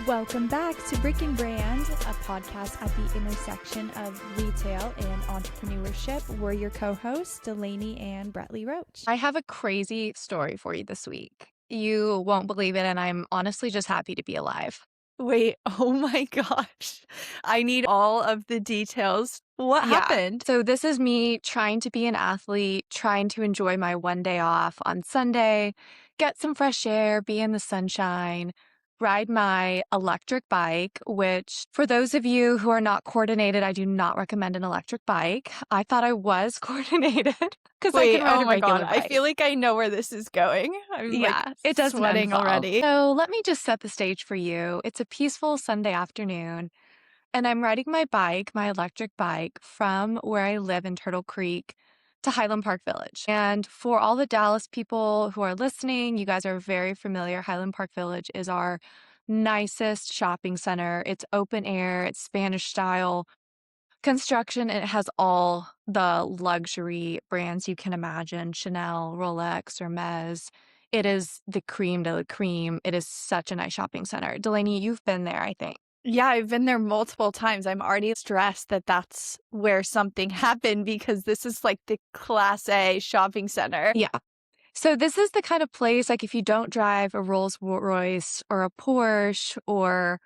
Welcome back to Brick and Brand, a podcast at the intersection of retail and entrepreneurship. We're your co-hosts, Delaney and Bradley Roach. I have a crazy story for you this week. You won't believe it, and I'm honestly just happy to be alive. Wait, oh my gosh. I need all of the details. What happened? So this is me trying to be an athlete, trying to enjoy my one day off on Sunday, get some fresh air, be in the sunshine, ride my electric bike, which for those of you who are not coordinated, I do not recommend an electric bike. I thought I was coordinated because I can ride oh a my regular God. bike. I feel like I know where this is going. I'm It doesn't sweating end well. already. So let me just set the stage for you. It's a peaceful Sunday afternoon, and I'm riding my bike, my electric bike, from where I live in Turtle Creek to Highland Park Village. And for all the Dallas people who are listening, you guys are very familiar. Highland Park Village is our nicest shopping center. It's open air, it's Spanish style construction. It has all the luxury brands you can imagine: Chanel, Rolex, Hermes. It is the cream de la cream. It is such a nice shopping center. Delaney, you've been there, I think. Yeah, I've been there multiple times. I'm already stressed that that's where something happened because this is like the Class A shopping center. Yeah. So this is the kind of place, like if you don't drive a Rolls Royce or a Porsche or,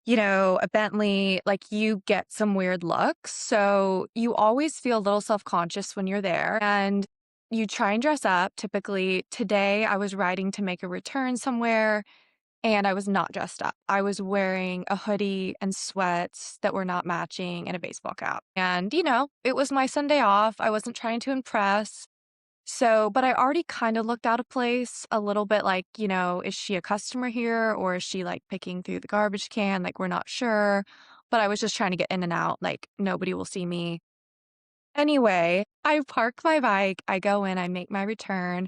a Bentley, like you get some weird looks. So you always feel a little self-conscious when you're there and you try and dress up. Typically, today I was riding to make a return somewhere and I was not dressed up. I was wearing a hoodie and sweats that were not matching and a baseball cap. And, it was my Sunday off. I wasn't trying to impress. So, but I already kind of looked out of place a little bit like, is she a customer here or is she like picking through the garbage can? Like, we're not sure. But I was just trying to get in and out. Like, nobody will see me. Anyway, I park my bike. I go in, I make my return.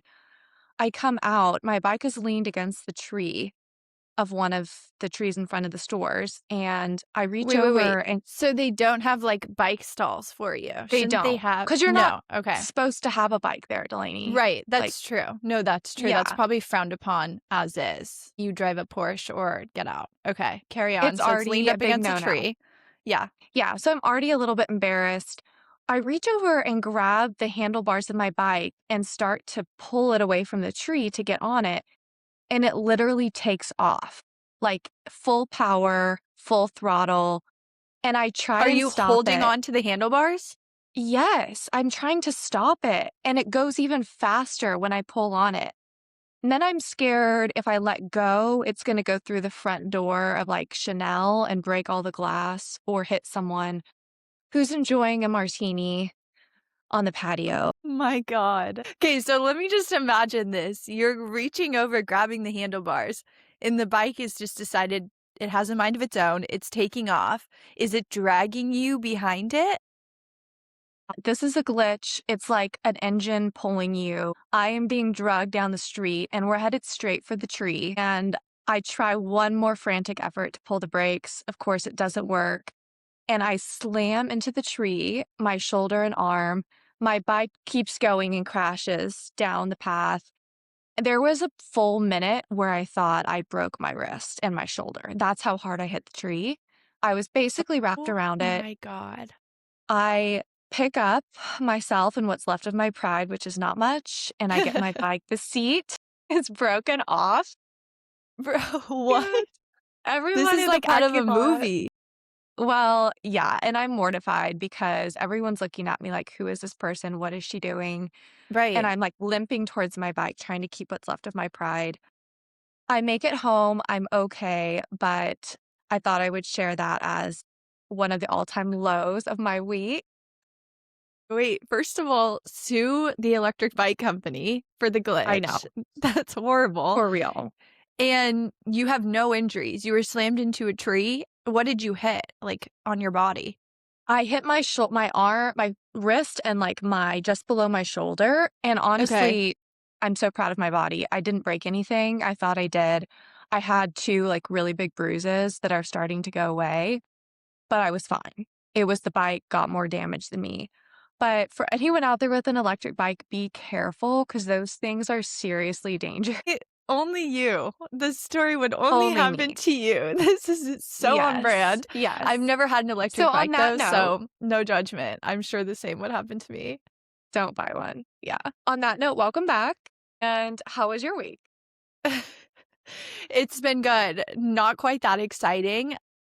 I come out. My bike is leaned against the tree of one of the trees in front of the stores. And I reach over and So they don't have like bike stalls for you? they Shouldn't don't. they have? Because you're No. not Okay. supposed to have a bike there, Delaney. Right. Like, That's true. No, that's true. That's yeah. probably frowned upon as is. You drive a Porsche or get out. Okay. Carry on. It's So it's already leaned a up big against a no-no. tree. Yeah. Yeah, so I'm already a little bit embarrassed. I reach over and grab the handlebars of my bike and start to pull it away from the tree to get on it. And it literally takes off, like full power, full throttle. And I try Are and you stop holding it. on to the handlebars? Yes, I'm trying to stop it. And it goes even faster when I pull on it. And then I'm scared if I let go, it's going to go through the front door of like Chanel and break all the glass or hit someone who's enjoying a martini on the patio. My God. Okay, so let me just imagine this. You're reaching over, grabbing the handlebars, and the bike has just decided it has a mind of its own. It's taking off. Is it dragging you behind it? This is a glitch. It's like an engine pulling you. I am being dragged down the street and we're headed straight for the tree. And I try one more frantic effort to pull the brakes. Of course, it doesn't work. And I slam into the tree, my shoulder and arm. My bike keeps going and crashes down the path. There was a full minute where I thought I broke my wrist and my shoulder. That's how hard I hit the tree. I was basically wrapped around it. Oh my God. I pick up myself and what's left of my pride, which is not much, and I get my bike. The seat is broken off. Bro, what? Everyone This is in like the out of a parking lot. movie. Well, yeah, and I'm mortified because everyone's looking at me like, who is this person? What is she doing? Right. And I'm like limping towards my bike, trying to keep what's left of my pride. I make it home. I'm okay, but I thought I would share that as one of the all-time lows of my week. Wait, first of all, sue the electric bike company for the glitch. I know. That's horrible. For real. And you have no injuries. You were slammed into a tree. What did you hit, like, on your body? I hit my arm, my wrist, and like just below my shoulder. And honestly, I'm so proud of my body. I didn't break anything. I thought I did. I had 2 like really big bruises that are starting to go away, but I was fine. It was the bike got more damage than me. But for anyone out there with an electric bike, be careful because those things are seriously dangerous. Only you. This story would only Only happen me. to you. This is so on Yes, brand. I've yes. never had an So electric on bike that though, note, so no judgment. I'm sure the same would happen to me. don't buy one. Yeah. On that note, welcome back. And how was your week? It's been good. Not quite that exciting.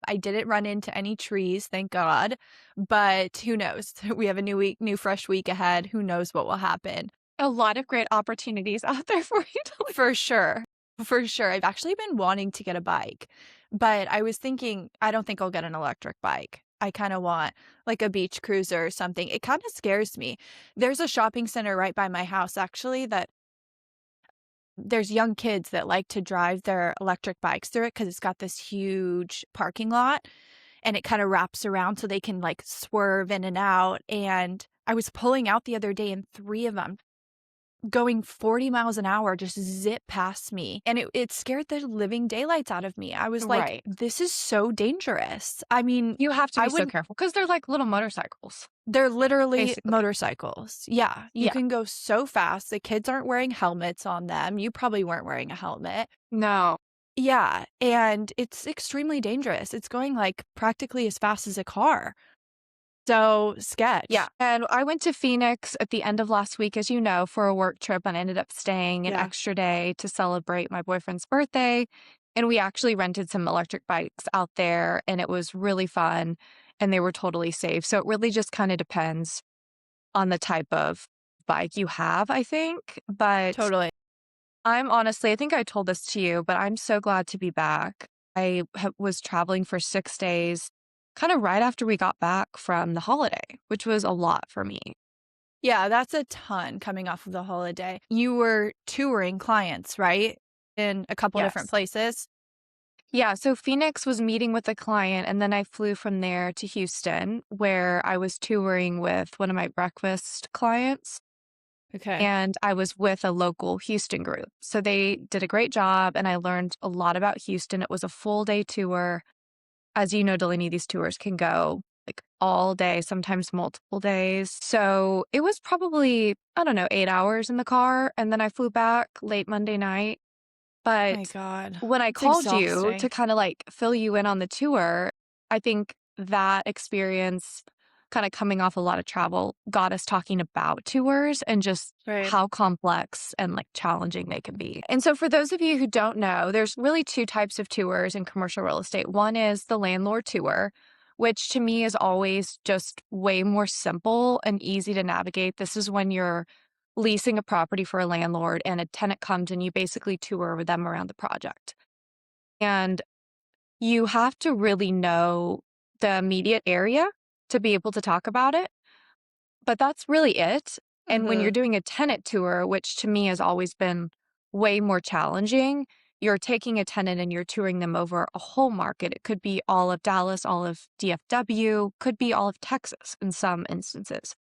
I didn't run into any trees, thank God, but who knows? We have a new week, new fresh week ahead. Who knows what will happen? A lot of great opportunities out there for you to leave. For sure. For sure. I've actually been wanting to get a bike, but I was thinking, I don't think I'll get an electric bike. I kind of want like a beach cruiser or something. It kind of scares me. There's a shopping center right by my house, actually, that there's young kids that like to drive their electric bikes through it because it's got this huge parking lot and it kind of wraps around so they can like swerve in and out. And I was pulling out the other day and three of them going 40 miles an hour just zip past me, and it scared the living daylights out of me. I was like, Right. "This is so dangerous." I mean, You have to I be so wouldn't careful because they're like little motorcycles, they're literally basically. motorcycles. Yeah, you Yeah. can go so fast. The kids aren't wearing helmets on them. You probably weren't wearing a helmet. No. Yeah, and it's extremely dangerous. It's going, like, practically as fast as a car. So, Yeah. sketch. And I went to Phoenix at the end of last week, as you know, for a work trip and ended up staying an Yeah, extra day to celebrate my boyfriend's birthday. And we actually rented some electric bikes out there and it was really fun and they were totally safe. So it really just kind of depends on the type of bike you have, I think. But totally. I'm honestly, I think I told this to you, but I'm so glad to be back. Was traveling for 6 days, kind of right after we got back from the holiday, which was a lot for me. Yeah, that's a ton coming off of the holiday. You were touring clients, right? In a couple different Yes. places? Yeah. So Phoenix was meeting with a client, and then I flew from there to Houston, where I was touring with one of my breakfast clients. Okay. And I was with a local Houston group. So they did a great job, and I learned a lot about Houston. It was a full day tour. As you know, Delaney, these tours can go like all day, sometimes multiple days. So it was probably, I don't know, 8 hours in the car. And then I flew back late Monday night. My But god. when I It's called you to exhausting. kind of like fill you in on the tour, I think that experience kind of coming off a lot of travel got us talking about tours and just Right. how complex and like challenging they can be. And so for those of you who don't know, there's really two types of tours in commercial real estate. One is the landlord tour, which to me is always just way more simple and easy to navigate. This is when you're leasing a property for a landlord and a tenant comes and you basically tour with them around the project. And you have to really know the immediate area to be able to talk about it, but that's really it. And when you're Mhm. doing a tenant tour, which to me has always been way more challenging, you're taking a tenant and you're touring them over a whole market. It could be all of Dallas, all of DFW, could be all of Texas in some instances.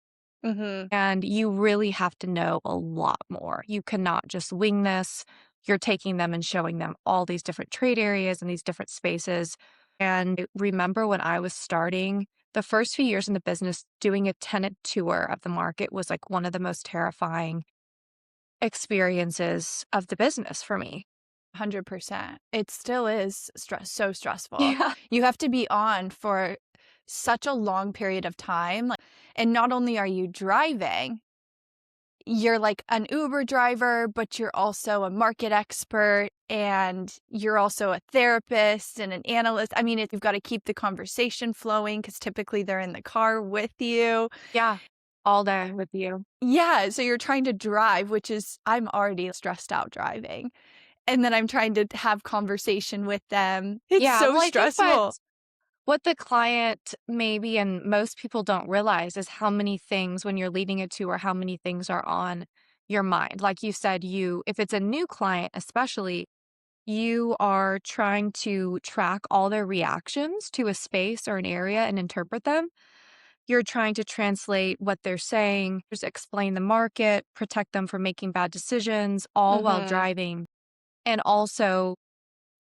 Mhm. And you really have to know a lot more. You cannot just wing this. You're taking them and showing them all these different trade areas and these different spaces. And remember when I was starting, the first few years in the business, doing a tenant tour of the market was like one of the most terrifying experiences of the business for me. 100%. It still is so stressful. Yeah. You have to be on for such a long period of time, like, and not only are you driving, you're like an Uber driver, but you're also a market expert and you're also a therapist and an analyst. I mean, you've got to keep the conversation flowing because typically they're in the car with you. Yeah. All day with you. Yeah, so you're trying to drive, which is I'm already stressed out driving, and then I'm trying to have conversation with them. It's Yeah. so Well, I think stressful. what the client maybe and most people don't realize is how many things when you're leading a tour, how many things are on your mind. Like you said, if it's a new client, especially, you are trying to track all their reactions to a space or an area and interpret them. You're trying to translate what they're saying, just explain the market, protect them from making bad decisions, all while Mhm. driving. And also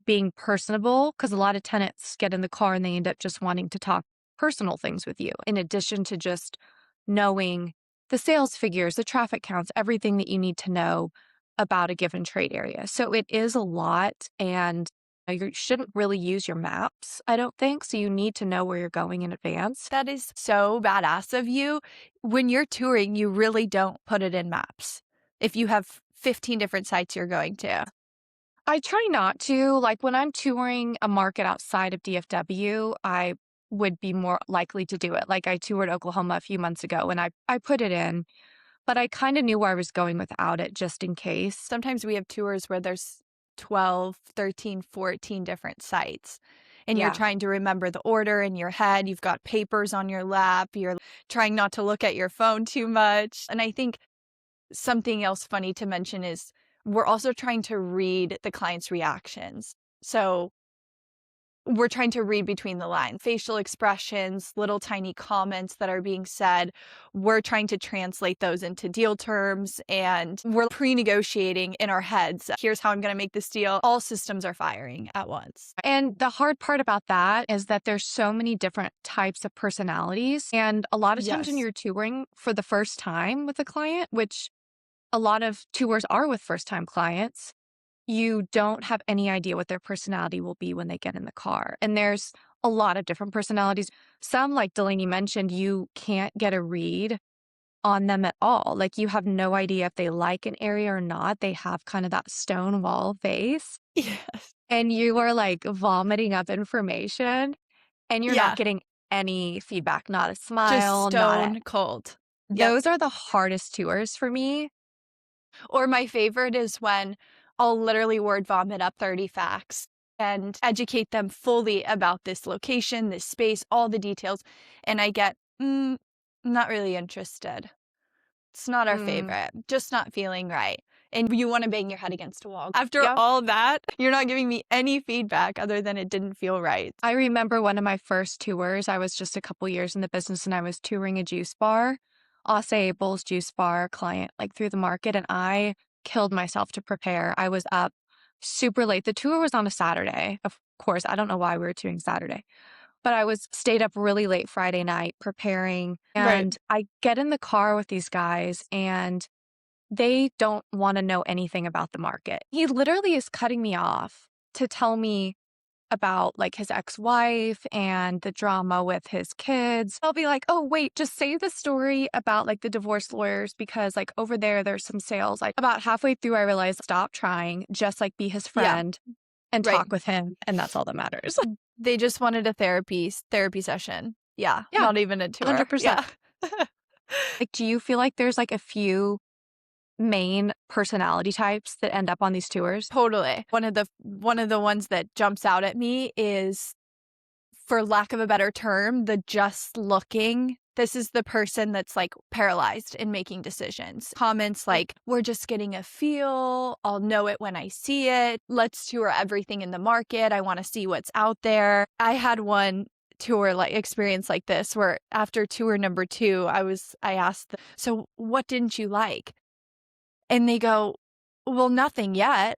being personable, because a lot of tenants get in the car and they end up just wanting to talk personal things with you, in addition to just knowing the sales figures, the traffic counts, everything that you need to know about a given trade area. So it is a lot, and you shouldn't really use your maps, I don't think. So you need to know where you're going in advance. That is so badass of you. When you're touring, you really don't put it in maps. If you have 15 different sites you're going to. I try not to. Like when I'm touring a market outside of DFW, I would be more likely to do it. Like I toured Oklahoma a few months ago and I put it in, but I kind of knew where I was going without it just in case. Sometimes we have tours where there's 12, 13, 14 different sites. And you're Yeah. trying to remember the order in your head. You've got papers on your lap. You're trying not to look at your phone too much. And I think something else funny to mention is we're also trying to read the client's reactions. So we're trying to read between the lines, facial expressions, little tiny comments that are being said. We're trying to translate those into deal terms, and we're pre-negotiating in our heads. Here's how I'm going to make this deal. All systems are firing at once. And the hard part about that is that there's so many different types of personalities. And a lot of times when Yes. you're touring for the first time with a client, which a lot of tours are with first time clients, you don't have any idea what their personality will be when they get in the car. And there's a lot of different personalities. Some, like Delaney mentioned, you can't get a read on them at all. Like you have no idea if they like an area or not. They have kind of that stonewall face, Yes. and you are like vomiting up information and you're not Yeah. getting any feedback, not a Just smile, not a. stone cold. Yep. Those are the hardest tours for me. Or my favorite is when I'll literally word vomit up 30 facts and educate them fully about this location, this space, all the details. And I get, not really interested. It's not our Mm, favorite, just not feeling right. And you want to bang your head against a wall. After yep. all that, you're not giving me any feedback other than it didn't feel right. I remember one of my first tours, I was just a couple years in the business and I was touring a juice bar, Aussie Bowls juice bar client, like through the market, and I killed myself to prepare. I was up super late. The tour was on a Saturday. Of course, I don't know why we were touring Saturday, but I was stayed up really late Friday night preparing. Right. And I get in the car with these guys and they don't want to know anything about the market. He literally is cutting me off to tell me about like his ex-wife and the drama with his kids. I'll be like, "Oh, wait, just say the story about like the divorce lawyers because like over there's some sales." Like about halfway through I realized stop trying, just like be his Yeah. friend and Right. talk with him, and that's all that matters. They just wanted a therapy session. Yeah. Yeah, Not even a tour. 100%. Yeah. Like do you feel like there's like a few main personality types that end up on these tours? Totally. One of the ones that jumps out at me is, for lack of a better term, the just looking. This is the person that's like paralyzed in making decisions. Comments like, we're just getting a feel. I'll know it when I see it. Let's tour everything in the market. I want to see what's out there. I had one tour like experience like this where after tour number 2, I asked them, so what didn't you like? And they go, well, nothing yet.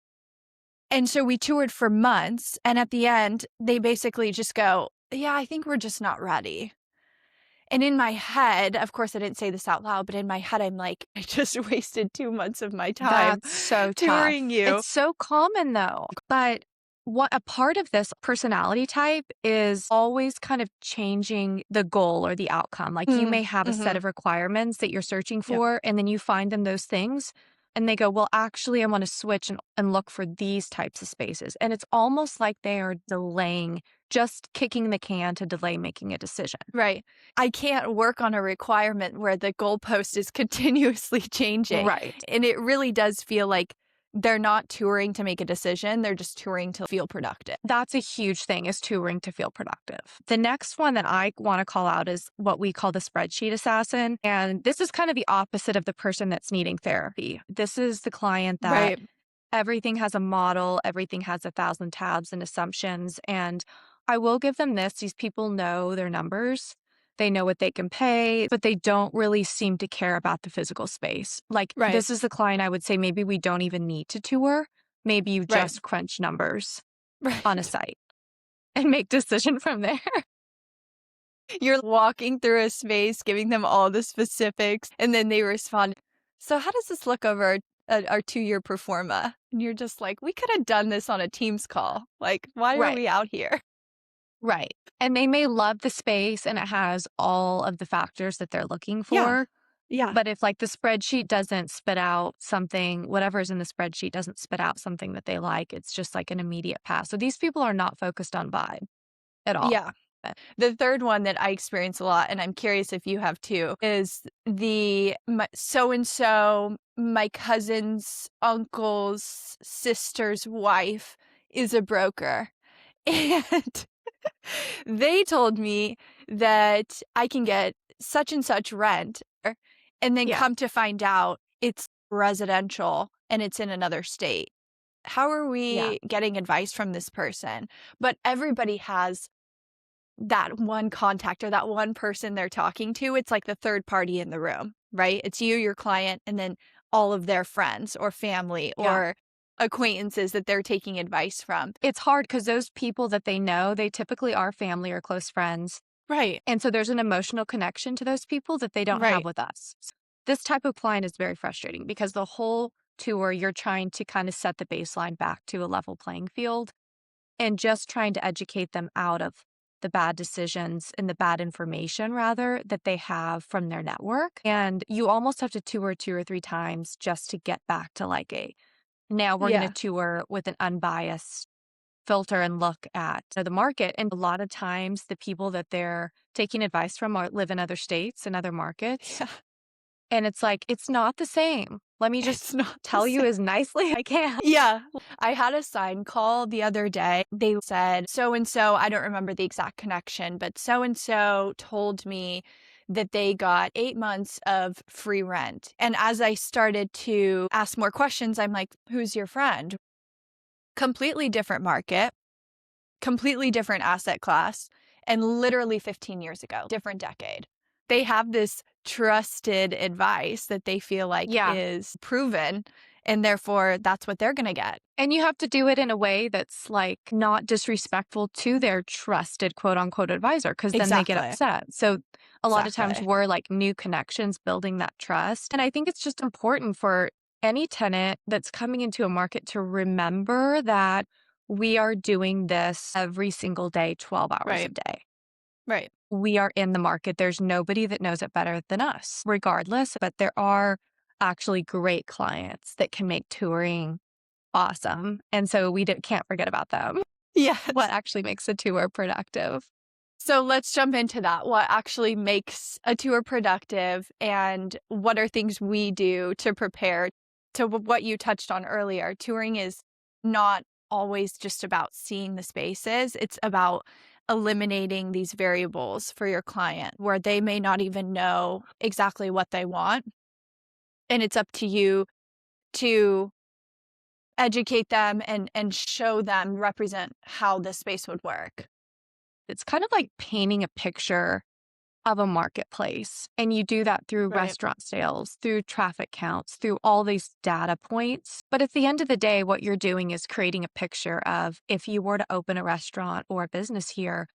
And so we toured for months. And at the end, they basically just go, yeah, I think we're just not ready. And in my head, of course, I didn't say this out loud, but in my head, I'm like, I just wasted 2 months of my time That's so touring tough. you. It's so common though. But what a part of this personality type is always kind of changing the goal or the outcome. Like you may have a set Mm-hmm. of requirements that you're searching Yep. for, and then you find them those things. And they go, well, actually, I want to switch and look for these types of spaces. And it's almost like they are delaying, just kicking the can to delay making a decision. Right. I can't work on a requirement where the goalpost is continuously changing. Right. And it really does feel like they're not touring to make a decision. They're just touring to feel productive. That's a huge thing, is touring to feel productive. The next one that I want to call out is what we call the spreadsheet assassin. And this is kind of the opposite of the person that's needing therapy. This is the client that Right. everything has a model, everything has 1,000 tabs and assumptions. And I will give them this. These people know their numbers. They know what they can pay, but they don't really seem to care about the physical space. Like Right. this is the client I would say maybe we don't even need to tour. Maybe you Right. just crunch numbers on a Right. site and make decision from there. You're walking through a space, giving them all the specifics, and then they respond, so how does this look over our 2-year pro forma, and you're just like, "We could have done this on a Teams call. Like, why are Right. we out here?" Right. And they may love the space and it has all of the factors that they're looking Yeah. for. Yeah. But if like the spreadsheet doesn't spit out something, whatever's in the spreadsheet doesn't spit out something that they like, it's just like an immediate pass. So these people are not focused on vibe at all. Yeah. The third one that I experience a lot, and I'm curious if you have too, is the so and so, my cousin's uncle's sister's wife is a broker. And they told me that I can get such and such rent, and then Yeah. come to find out it's residential and it's in another state. How are Yeah. we getting advice from this person? But everybody has that one contact or that one person they're talking to. It's like the third party in the room, right? It's you, your client, and then all of their friends or family Yeah. or acquaintances that they're taking advice from. It's hard because those people that they know, they typically are family or close friends. Right. And so there's an emotional connection to those people that they don't have Right. with us. This type of client is very frustrating because the whole tour, you're trying to kind of set the baseline back to a level playing field and just trying to educate them out of the bad decisions and the bad information, rather, that they have from their network. And you almost have to tour 2 or 3 times just to get back to like a now we're going to Yeah. tour with an unbiased filter and look at the market. And a lot of times, the people that they're taking advice from live in other states and other markets. Yeah. And it's like, it's not the same. Let me just It's not the tell you same. as nicely I can. Yeah. I had a sign call the other day. They said, so and so, I don't remember the exact connection, but so and so told me that they got 8 months of free rent. And as I started to ask more questions, I'm like, who's your friend? Completely different market, completely different asset class, and literally 15 years ago, different decade. They have this trusted advice that they feel like Yeah. is proven, and therefore that's what they're going to get. And you have to do it in a way that's like not disrespectful to their trusted quote unquote advisor, because then they get Exactly. upset. So a lot of times Exactly. we're like new connections building that trust. And I think it's just important for any tenant that's coming into a market to remember that we are doing this every single day, 12 hours a Right. day. Right. We are in the market. There's nobody that knows it better than us, regardless. But there are actually great clients that can make touring awesome. And so can't forget about them. What Yes. actually makes a tour productive? So let's jump into that. What actually makes a tour productive, and what are things we do to prepare to what you touched on earlier? Touring is not always just about seeing the spaces, it's about eliminating these variables for your client where they may not even know exactly what they want. And it's up to you to educate them and show them, represent how the space would work. It's kind of like painting a picture of a marketplace. And you do that through Right. restaurant sales, through traffic counts, through all these data points. But at the end of the day, what you're doing is creating a picture of if you were to open a restaurant or a business here,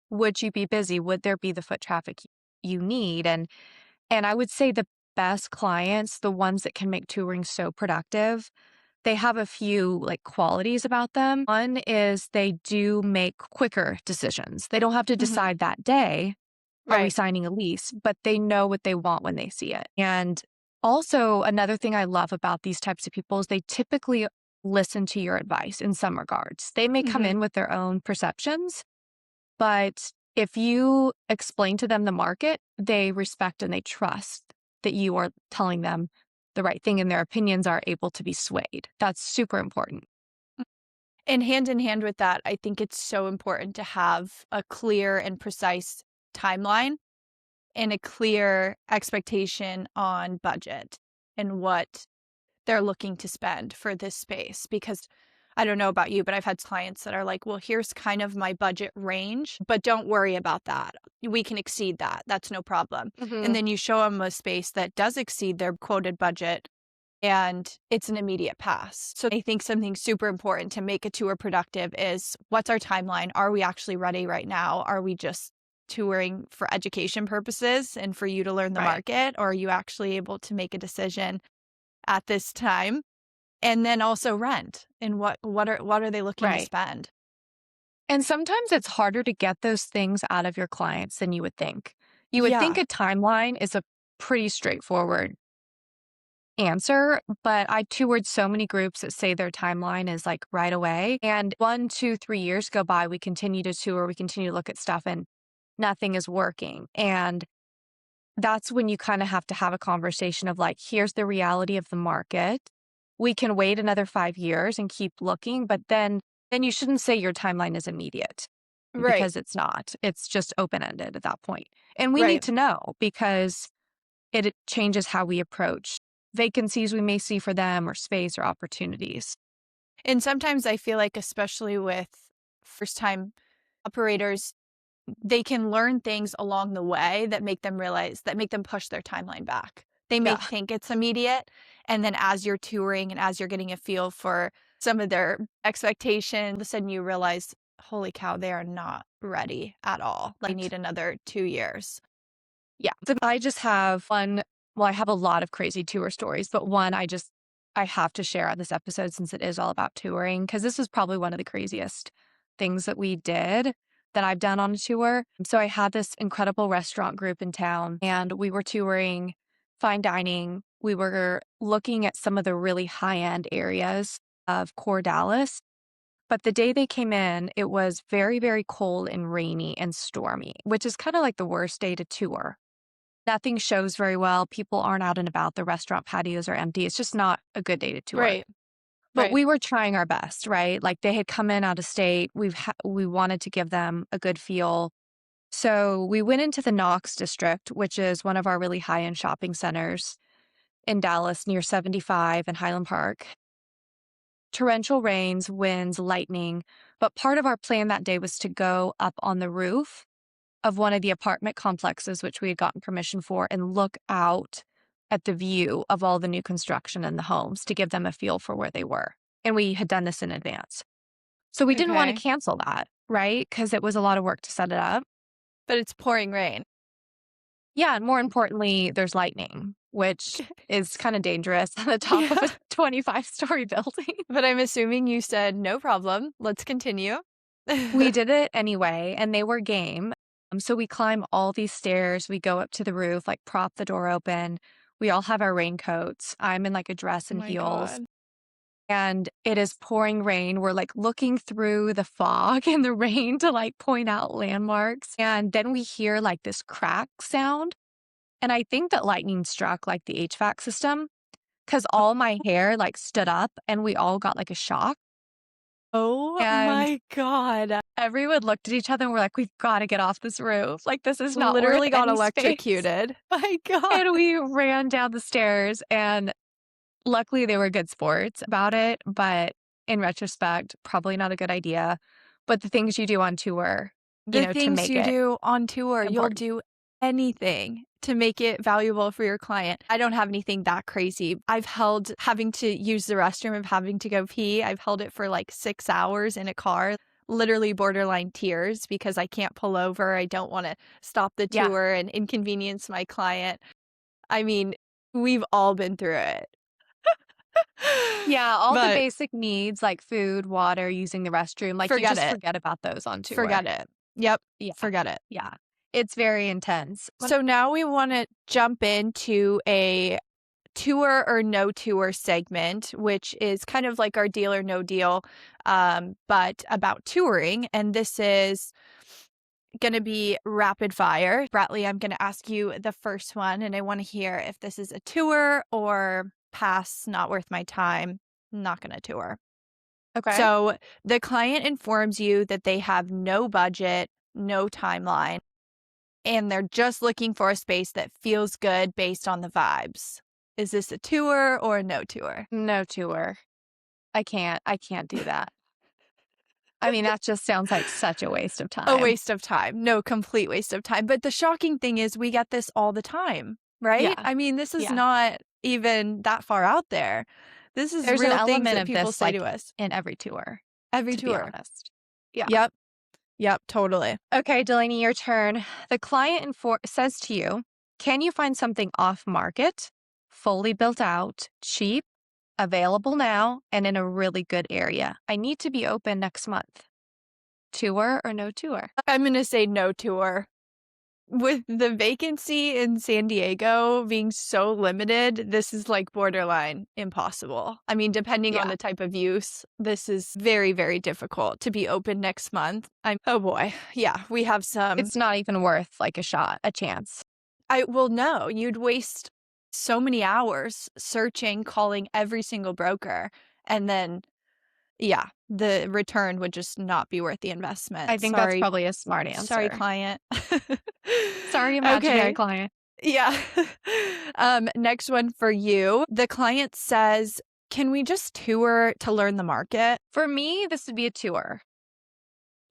would you be busy? Would there be the foot traffic you need? And I would say the best clients, the ones that can make touring so productive, they have a few like qualities about them. One is they do make quicker decisions. They don't have to Mhm. decide that day, are we Right. signing a lease? But they know what they want when they see it. And also, another thing I love about these types of people is they typically listen to your advice in some regards. They may come Mhm. in with their own perceptions, but if you explain to them the market, they respect and they trust that you are telling them the right thing and their opinions are able to be swayed. That's super important. And hand in hand with that, I think it's so important to have a clear and precise timeline and a clear expectation on budget and what they're looking to spend for this space. Because I don't know about you, but I've had clients that are like, well, here's kind of my budget range, but don't worry about that. We can exceed that. That's no problem. And Hmm. then you show them a space that does exceed their quoted budget and it's an immediate pass. So I think something super important to make a tour productive is what's our timeline? Are we actually ready right now? Are we just touring for education purposes and for you to learn the Right. market? Or are you actually able to make a decision at this time? And then also rent, and what are they looking to Right. spend? And sometimes it's harder to get those things out of your clients than you would think. You would think Yeah, a timeline is a pretty straightforward answer, but I've toured so many groups that say their timeline is like right away. And 1, 2, 3 years go by, we continue to tour, we continue to look at stuff, and nothing is working. And that's when you kind of have to have a conversation of like, here's the reality of the market. We can wait another 5 years and keep looking, but then you shouldn't say your timeline is immediate right, because it's not. It's just open ended at that point. And we need right. to know because it changes how we approach vacancies we may see for them or space or opportunities. And sometimes I feel like, especially with first-time operators, they can learn things along the way that make them push their timeline back. They may Yeah. think it's immediate, and then as you're touring and as you're getting a feel for some of their expectations, all of a sudden you realize, "Holy cow, they are not ready at all. Like, I need another 2 years." Yeah. I just have one well, I have a lot of crazy tour stories, but one I have to share on this episode since it is all about touring because this was probably one of the craziest things that we did that I've done on a tour. So I had this incredible restaurant group in town and we were touring fine dining. We were looking at some of the really high-end areas of core Dallas. But the day they came in, it was very, very cold and rainy and stormy, which is kind of like the worst day to tour. Nothing shows very well. People aren't out and about. The restaurant patios are empty. It's just not a good day to tour. Right, But right. we were trying our best, right? Like they had come in out of state. We wanted to give them a good feel. So we went into the Knox district, which is one of our really high-end shopping centers in Dallas near 75 and Highland Park. Torrential rains, winds, lightning. But part of our plan that day was to go up on the roof of one of the apartment complexes, which we had gotten permission for, and look out at the view of all the new construction in the homes to give them a feel for where they were. And we had done this in advance. So we didn't want to Okay. cancel that, right? Because it was a lot of work to set it up. But it's pouring rain. Yeah. And more importantly, there's lightning, which is kind of dangerous on the top of Yeah. a 25-story building. But I'm assuming you said, "No problem, let's continue." We did it anyway, and they were game. So we climb all these stairs. We go up to the roof, like prop the door open. We all have our raincoats. I'm in like a dress Oh and my heels, god. and it is pouring rain. We're like looking through the fog and the rain to like point out landmarks. And then we hear like this crack sound. And I think that lightning struck like the HVAC system because all my hair like stood up and we all got like a shock. Oh And my god. everyone looked at each other and we're like, "We've gotta get off this roof. Like, this is not worth Literally got any space." electrocuted. My god. And we ran down the stairs, and luckily, they were good sports about it, but in retrospect, probably not a good idea. But the things you do on tour, The to things make you it do on tour, you'll important. do anything to make it valuable for your client. I don't have anything that crazy. I've held having to use the restroom of having to go pee. I've held it for like 6 hours in a car, literally borderline tears because I can't pull over. I don't wanna stop the Yeah. tour and inconvenience my client. I mean, we've all been through it. Yeah, all the But basic needs like food, water, using the restroom, like, you forget just it. forget about those on tour. Forget it. Yep, Yeah, forget it. yeah. It's very intense. So now we wanna jump into a tour or no tour segment, which is kind of like our deal or no deal, but about touring. And this is going to be rapid fire. Bradley, I'm going to ask you the first one, and I want to hear if this is a tour or pass, not worth my time, not going to tour. Okay. So the client informs you that they have no budget, no timeline, and they're just looking for a space that feels good based on the vibes. Is this a tour or a no tour? No tour. I can't do that. I mean, that just sounds like such a waste of A time. waste of time. No, complete waste of time. But the shocking thing is we get this all the time, right? Yeah. I mean, this is Yeah. not even that far out there. This is There's an real things element that of people this, say to like, us in every tour, every to be tour. honest. Yeah. Yep. Yep. Totally. Okay, Delaney, your turn. The client says to you, "Can you find something off market, fully built out, cheap, available now, and in a really good area. I need to be open next month. Tour or no tour? I'm gonna say no tour. With the vacancy in San Diego being so limited, this is, like, borderline impossible. I mean, depending on Yeah. the type of use, this is very, very difficult to be open next month. Oh boy. Yeah, we have some It's not even worth like a shot, a chance. I well, no, you'd waste so many hours searching, calling every single broker, and then, yeah, the return would just not be worth the I investment. think that's Sorry probably a smart sorry, answer. client. Sorry, imaginary Okay. client. Yeah. Next one for you. The client says, "Can we just tour to learn the market?" For me, this would be a tour.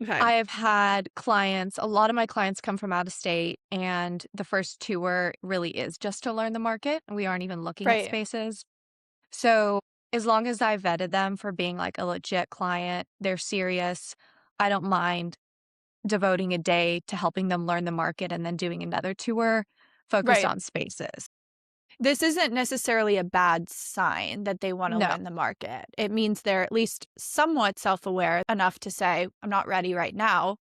Okay. I have had clients, a lot of my clients come from out of state, and the first tour really is just to learn the market. We aren't even looking at Right. spaces. So, as long as I vetted them for being like a legit client, they're serious, I don't mind devoting a day to helping them learn the market and then doing another tour focused Right. on spaces. This isn't necessarily a bad sign that they wanna No, learn the market. It means they're at least somewhat self-aware enough to say, "I'm not ready right now,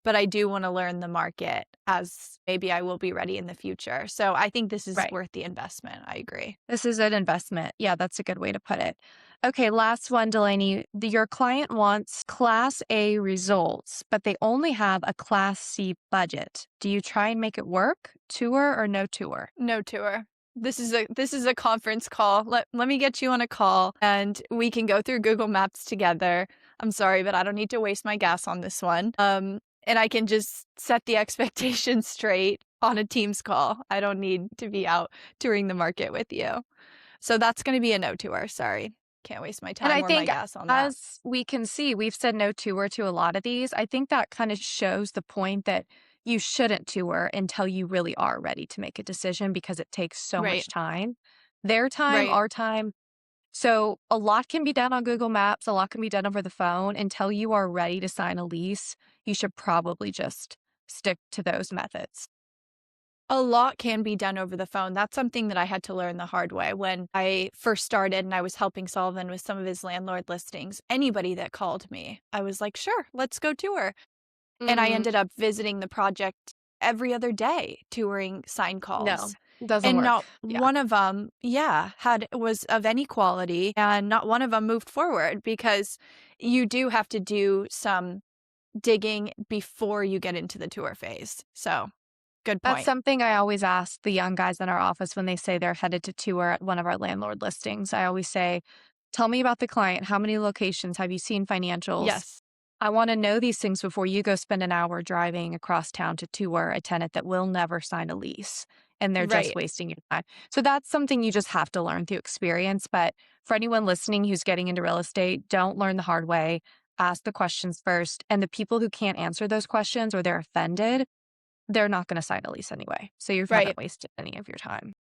but I do wanna learn the market as maybe I will be ready in the future." So I think this is right. worth the investment. I agree. This is an investment. Yeah, that's a good way to put it. Okay, last one, Delaney. Your client wants Class A results, but they only have a Class C budget. Do you try and make it work? Tour or no tour? No tour. This is a conference call. Let me get you on a call, and we can go through Google Maps together. I'm sorry, but I don't need to waste my gas on this one. And I can just set the expectations straight on a Teams call. I don't need to be out touring the market with you. So that's gonna be a no tour, sorry. Can't waste my And time I or my think gas on that. as we can see, we've said no tour to a lot of these. I think that kind of shows the point that you shouldn't tour until you really are ready to make a decision because it takes so Right, much time. Their time, right. our time. So a lot can be done on Google Maps, a lot can be done over the phone. Until you are ready to sign a lease, you should probably just stick to those methods. A lot can be done over the phone. That's something that I had to learn the hard way when I first started and I was helping Sullivan with some of his landlord listings. Anybody that called me, I was like, "Sure, let's go tour." And I Mhm. ended up visiting the project every other day, touring sign No, calls. doesn't And work. not Yeah. one of them, yeah, had was of any quality, and not one of them moved forward because you do have to do some digging before you get into the tour phase. So, good That's point. something I always ask the young guys in our office when they say they're headed to tour at one of our landlord listings. I always say, "Tell me about the client. How many locations? Have you seen financials?" Yes. I want to know these things before you go spend an hour driving across town to tour a tenant that will never sign a lease and they're just Right. wasting your time. So that's something you just have to learn through experience. But for anyone listening who's getting into real estate, don't learn the hard way. Ask the questions first. And the people who can't answer those questions or they're offended, they're not going to sign a lease anyway. So you haven't Right. wasted any of your time.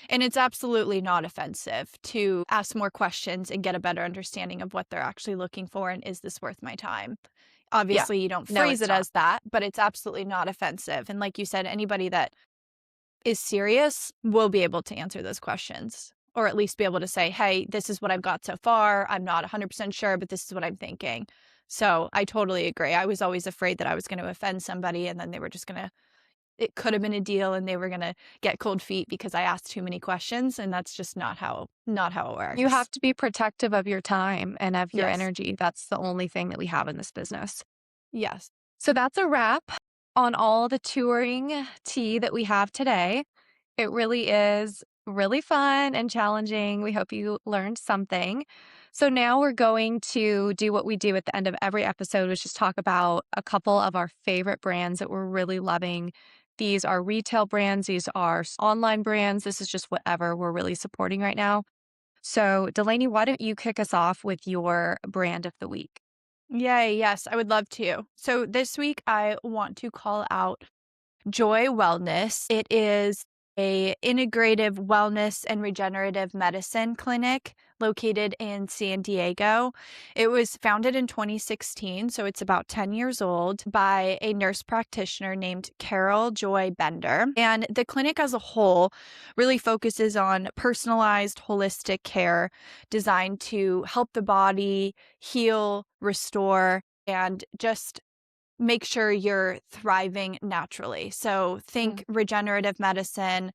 And it's absolutely not offensive to ask more questions and get a better understanding of what they're actually looking for and is this worth my time? Yeah. Obviously, you don't No, phrase it's it not. as that, but it's absolutely not offensive. And like you said, anybody that is serious will be able to answer those questions or at least be able to say, "Hey, this is what I've got so far. I'm not 100% sure, but this is what I'm thinking." So I totally agree. I was always afraid that I was going to offend somebody and then they were just going to it could have been a deal and they were gonna get cold feet because I asked too many questions, and that's just not how it You works. have to be protective of your time and of your Yes. energy. That's the only thing that we have in this business. Yes. So that's a wrap on all the touring tea that we have today. It really is really fun and challenging. We hope you learned something. So now we're going to do what we do at the end of every episode, which is talk about a couple of our favorite brands that we're really loving. These are retail brands, these are online brands. This is just whatever we're really supporting right now. So, Delaney, why don't you kick us off with your brand of the week? Yay, yes, I would love to. So this week, I want to call out Joy Wellness. It is a integrative wellness and regenerative medicine clinic located in San Diego. It was founded in 2016, so it's about 10 years old, by a nurse practitioner named Carol Joy Bender. And the clinic as a whole really focuses on personalized, holistic care designed to help the body heal, restore, and just make sure you're thriving naturally. So Mm. think regenerative medicine,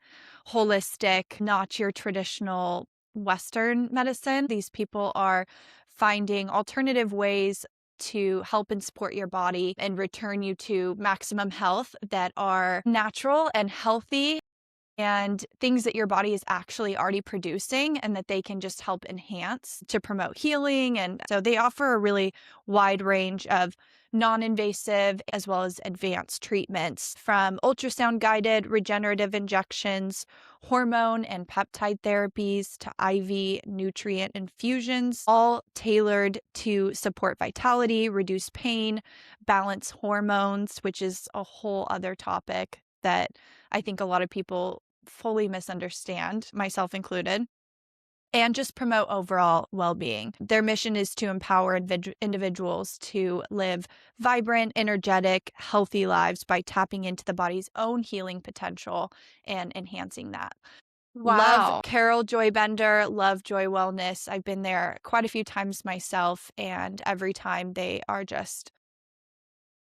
holistic, not your traditional Western medicine. These people are finding alternative ways to help and support your body and return you to maximum health that are natural and healthy and things that your body is actually already producing and that they can just help enhance to promote healing. And so they offer a really wide range of non invasive as well as advanced treatments from ultrasound guided regenerative injections, hormone and peptide therapies to IV nutrient infusions, all tailored to support vitality, reduce pain, balance hormones, which is a whole other topic that I think a lot of people fully misunderstand, myself included, and just promote overall well being. Their mission is to empower individuals to live vibrant, energetic, healthy lives by tapping into the body's own healing potential and enhancing that. Love Wow. Carol Joy Bender, love Joy Wellness. I've been there quite a few times myself, and every time they are just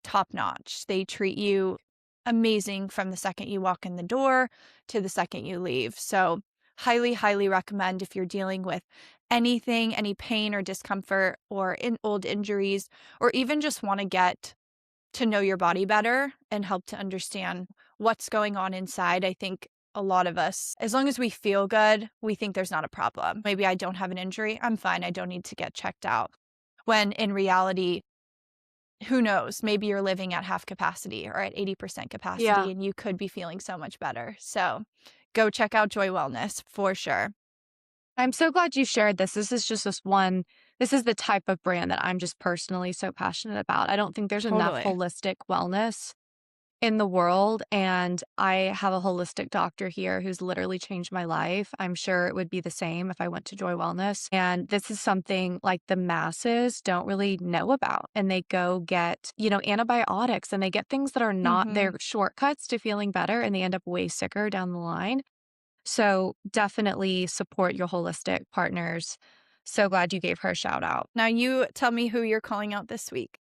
top notch. They treat you amazing from the second you walk in the door to the second you leave. So, highly, highly recommend if you're dealing with anything, any pain or discomfort or old injuries, or even just want to get to know your body better and help to understand what's going on inside. I think a lot of us, as long as we feel good, we think there's not a problem. Maybe I don't have an injury. I'm fine. I don't need to get checked out. When in reality, who knows? Maybe you're living at half capacity or at 80% Yeah. capacity and you could be feeling so much better. So go check out Joy Wellness for sure. I'm so glad you shared this. This is the type of brand that I'm just personally so passionate about. I don't think there's enough Totally. holistic wellness in the world. And I have a holistic doctor here who's literally changed my life. I'm sure it would be the same if I went to Joy Wellness. And this is something like the masses don't really know about. And they go get, antibiotics and they get things that are not Mhm. their shortcuts to feeling better and they end up way sicker down the line. So definitely support your holistic partners. So glad you gave her a shout out. Now you tell me who you're calling out this week.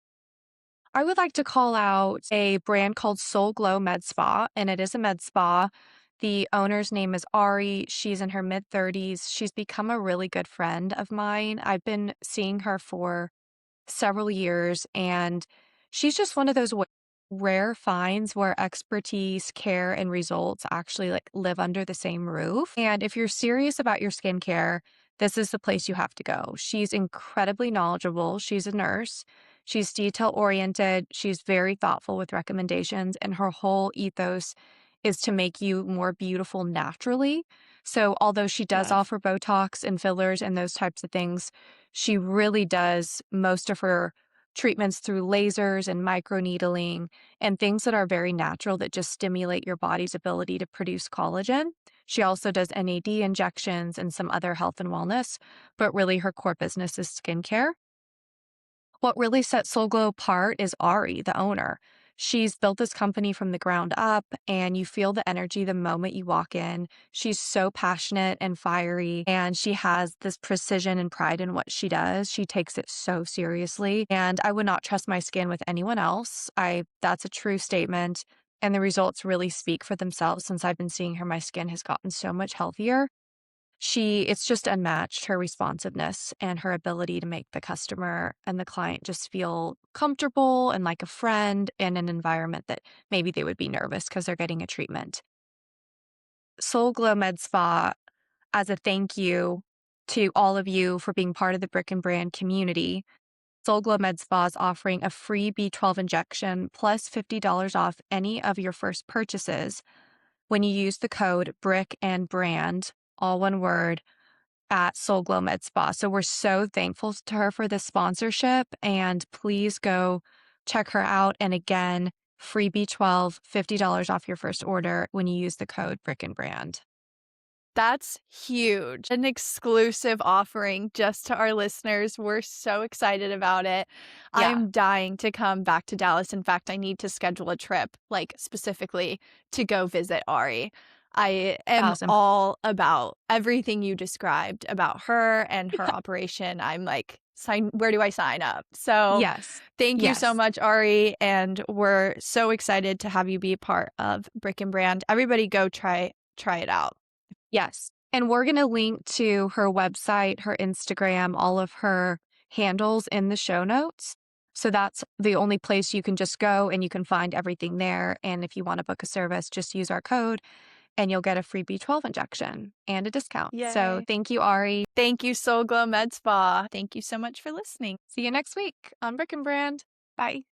I would like to call out a brand called Soul Glow Med Spa, and it is a med spa. The owner's name is Ari. She's in her mid 30s. She's become a really good friend of mine. I've been seeing her for several years, and she's just one of those rare finds where expertise, care, and results actually like live under the same roof. And if you're serious about your skincare, this is the place you have to go. She's incredibly knowledgeable. She's a nurse. She's detail oriented. She's very thoughtful with recommendations, and her whole ethos is to make you more beautiful naturally. So, although she does Love. offer Botox and fillers and those types of things, she really does most of her treatments through lasers and microneedling and things that are very natural that just stimulate your body's ability to produce collagen. She also does NAD injections and some other health and wellness, but really her core business is skincare. What really sets Soul Glow apart is Ari, the owner. She's built this company from the ground up, and you feel the energy the moment you walk in. She's so passionate and fiery, and she has this precision and pride in what she does. She takes it so seriously, and I would not trust my skin with anyone else. I That's a true statement, and the results really speak for themselves. Since I've been seeing her, my skin has gotten so much healthier. It's just unmatched, her responsiveness and her ability to make the customer and the client just feel comfortable and like a friend in an environment that maybe they would be nervous because they're getting a treatment. Soul Glow Med Spa, as a thank you to all of you for being part of the Brick and Brand community, Soul Glow Med Spa is offering a free B12 injection plus $50 off any of your first purchases when you use the code Brick and Brand, all one word, at Soul Glow Med Spa. So we're so thankful to her for this sponsorship, and please go check her out. And again, free B12, $50 off your first order when you use the code Brick and Brand. That's huge. An exclusive offering just to our listeners. We're so excited about it. I Yeah, am dying to come back to Dallas. In fact, I need to schedule a trip, like specifically to go visit Ari. I am awesome. all about everything you described about her and her operation. I'm like, where do I sign up? So Yes. thank you so Yes. much, Ari. And we're so excited to have you be a part of Brick and Brand. Everybody go try it out. Yes. And we're going to link to her website, her Instagram, all of her handles in the show notes. So that's the only place you can just go and you can find everything there. And if you want to book a service, just use our code and you'll get a free B12 injection and a discount. So Yay. thank you, Ari. Thank you, Soul Glow Med Spa. Thank you so much for listening. See you next week on Brick and Brand. Bye.